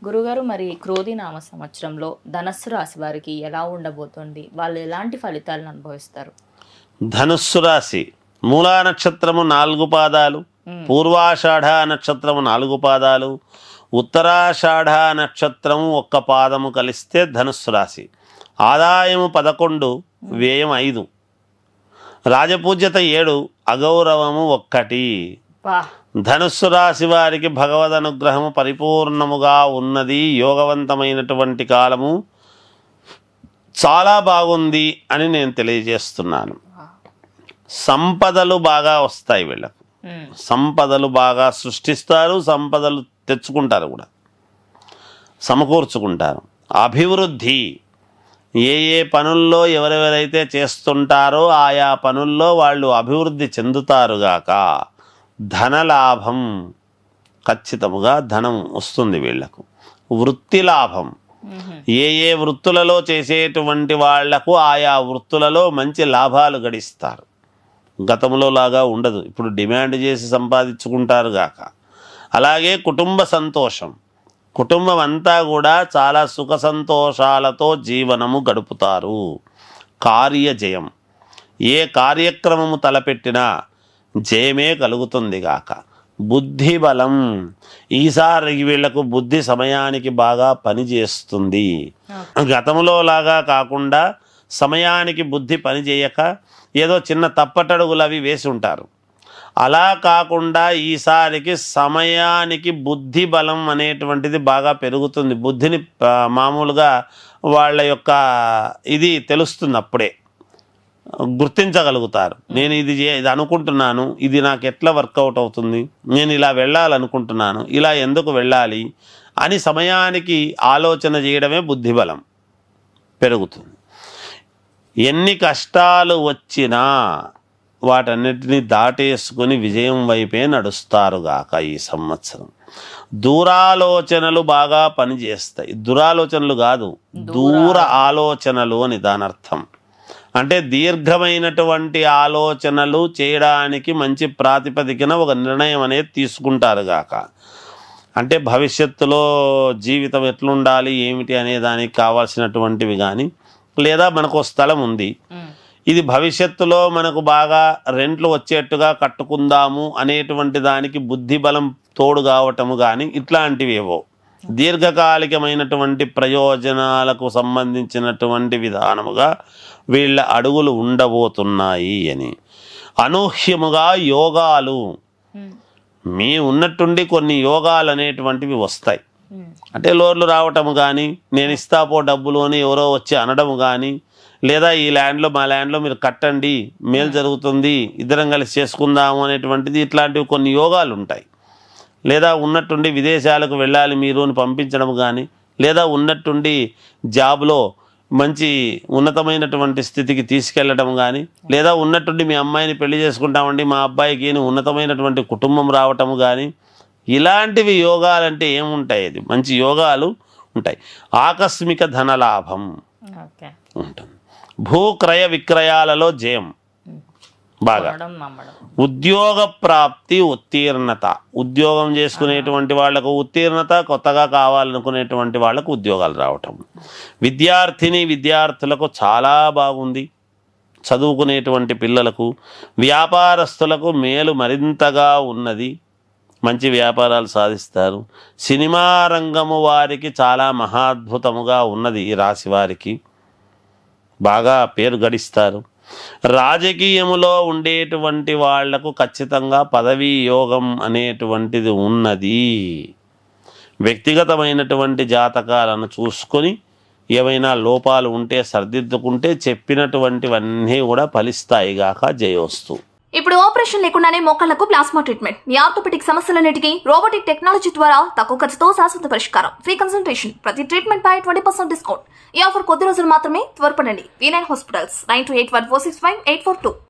గురుగారు మరి క్రోధి నామ సంవత్సరంలో ధనస్సు రాశి వారికి ఎలా ఉండబోతోంది? వాళ్ళు ఎలాంటి ఫలితాలను అనుభవిస్తారు? ధనుస్సు రాశి మూలా నక్షత్రము 4 పాదాలు, పూర్వాషాఢ నక్షత్రము 4 పాదాలు, ఉత్తరాషాఢ నక్షత్రం 1 పాదము కలిస్తే ధనుస్సు రాశి. ఆదాయము 11, వ్యయం 5, రాజపూజ్యత 7, అగౌరవము 1. ధనుస్సు రాశి వారికి భగవద్ అనుగ్రహము పరిపూర్ణముగా ఉన్నది. యోగవంతమైనటువంటి కాలము, చాలా బాగుంది అని నేను తెలియజేస్తున్నాను. సంపదలు బాగా వస్తాయి, వీళ్ళకు సంపదలు బాగా సృష్టిస్తారు, సంపదలు తెచ్చుకుంటారు కూడా, సమకూర్చుకుంటారు. అభివృద్ధి, ఏ పనుల్లో ఎవరెవరైతే చేస్తుంటారో ఆయా పనుల్లో వాళ్ళు అభివృద్ధి చెందుతారుగాక. ధనలాభం, ఖచ్చితముగా ధనం వస్తుంది వీళ్లకు. వృత్తి లాభం, ఏ వృత్తులలో చేసేటువంటి వాళ్లకు ఆయా వృత్తులలో మంచి లాభాలు గడిస్తారు. గతంలో లాగా ఉండదు, ఇప్పుడు డిమాండ్ చేసి సంపాదించుకుంటారు గాక. అలాగే కుటుంబ సంతోషం, కుటుంబం అంతా కూడా చాలా సుఖ సంతోషాలతో జీవనము గడుపుతారు. కార్యజయం, ఏ కార్యక్రమము తలపెట్టినా జయమే కలుగుతుంది గాక. బుద్ధి బలం, ఈసారి వీళ్లకు బుద్ధి సమయానికి బాగా పనిచేస్తుంది. గతంలో లాగా కాకుండా సమయానికి బుద్ధి పనిచేయక ఏదో చిన్న తప్పటడుగులు అవి వేసి ఉంటారు. అలా కాకుండా ఈసారికి సమయానికి బుద్ధి బలం అనేటువంటిది బాగా పెరుగుతుంది. బుద్ధిని మామూలుగా వాళ్ళ యొక్క ఇది తెలుస్తుంది, అప్పుడే గుర్తించగలుగుతారు. నేను ఇది అనుకుంటున్నాను, ఇది నాకు ఎట్లా వర్కౌట్ అవుతుంది, నేను ఇలా వెళ్ళాలనుకుంటున్నాను, ఇలా ఎందుకు వెళ్ళాలి అని సమయానికి ఆలోచన చేయడమే బుద్ధిబలం పెరుగుతుంది. ఎన్ని కష్టాలు వచ్చినా వాటన్నిటిని దాటేసుకొని విజయం వైపే నడుస్తారుగాక ఈ సంవత్సరం. దూరాలోచనలు బాగా పనిచేస్తాయి. దురాలోచనలు కాదు, దూర ఆలోచనలు అని దాని అర్థం. అంటే దీర్ఘమైనటువంటి ఆలోచనలు చేయడానికి మంచి ప్రాతిపదికన ఒక నిర్ణయం అనేది తీసుకుంటారు గాక. అంటే భవిష్యత్తులో జీవితం ఎట్లుండాలి ఏమిటి అనే దానికి కావాల్సినటువంటివి కానీ, లేదా మనకు స్థలం ఉంది, ఇది భవిష్యత్తులో మనకు బాగా రెంట్లు వచ్చేట్టుగా కట్టుకుందాము అనేటువంటి దానికి బుద్ధి బలం తోడు కావటము కానీ, ఇట్లాంటివేవో దీర్ఘకాలికమైనటువంటి ప్రయోజనాలకు సంబంధించినటువంటి విధానముగా వీళ్ళ అడుగులు ఉండబోతున్నాయి అని. అనూహ్యముగా యోగాలు, మీ ఉన్నట్టుండి కొన్ని యోగాలు అనేటువంటివి వస్తాయి. అంటే లోన్లు రావటము కానీ, నేను ఇస్తాపో డబ్బులు అని ఎవరో వచ్చి అనడము కానీ, లేదా ఈ ల్యాండ్లో మా ల్యాండ్లో మీరు కట్టండి మేలు జరుగుతుంది ఇద్దరం కలిసి చేసుకుందాము అనేటువంటిది, ఇట్లాంటివి కొన్ని యోగాలు ఉంటాయి. లేదా ఉన్నట్టుండి విదేశాలకు వెళ్ళాలి మీరు అని పంపించడం కానీ, లేదా ఉన్నట్టుండి జాబ్లో మంచి ఉన్నతమైనటువంటి స్థితికి తీసుకెళ్ళడం కానీ, లేదా ఉన్నట్టుండి మీ అమ్మాయిని పెళ్లి చేసుకుంటామండి మా అబ్బాయికి ఉన్నతమైనటువంటి కుటుంబం రావటము కానీ, ఇలాంటివి యోగాలంటే ఏముంటాయి, అది మంచి యోగాలు ఉంటాయి. ఆకస్మిక ధనలాభం ఉంటుంది. భూక్రయ విక్రయాలలో జయం బాగా. ఉద్యోగ ప్రాప్తి, ఉత్తీర్ణత, ఉద్యోగం చేసుకునేటువంటి వాళ్లకు ఉత్తీర్ణత, కొత్తగా కావాలనుకునేటువంటి వాళ్లకు ఉద్యోగాలు రావటం. విద్యార్థులకు చాలా బాగుంది. చదువుకునేటువంటి పిల్లలకు, వ్యాపారస్తులకు మేలు మరింతగా ఉన్నది, మంచి వ్యాపారాలు సాధిస్తారు. సినిమా రంగము వారికి చాలా మహాద్భుతముగా ఉన్నది. ఈ రాశి వారికి బాగా పేరు గడిస్తారు. రాజకీయములో ఉండేటువంటి వాళ్లకు ఖచ్చితంగా పదవీ యోగం అనేటువంటిది ఉన్నది. వ్యక్తిగతమైనటువంటి జాతకాలను చూసుకొని ఏవైనా లోపాలు ఉంటే సరిదిద్దుకుంటే చెప్పినటువంటివన్నీ కూడా ఫలిస్తాయి గాక. జయోస్తు. ఇప్పుడు ఆపరేషన్ లేకుండానే మోకాళ్లకు ప్లాస్మా ట్రీట్మెంట్, మీ ఆర్థోపెటిక్ సమస్యలన్నిటికీ రోబోటిక్ టెక్నాలజీ ద్వారా తక్కువ ఖర్చుతో శాశ్వత పరిష్కారం. ఫ్రీ కన్సల్టేషన్, ప్రతి ట్రీట్మెంట్ పై 20% డిస్కౌంట్. ఈ ఆఫర్ కొద్ది రోజులు మాత్రమే, త్వరపడండి. V9 hospitals 9281465842.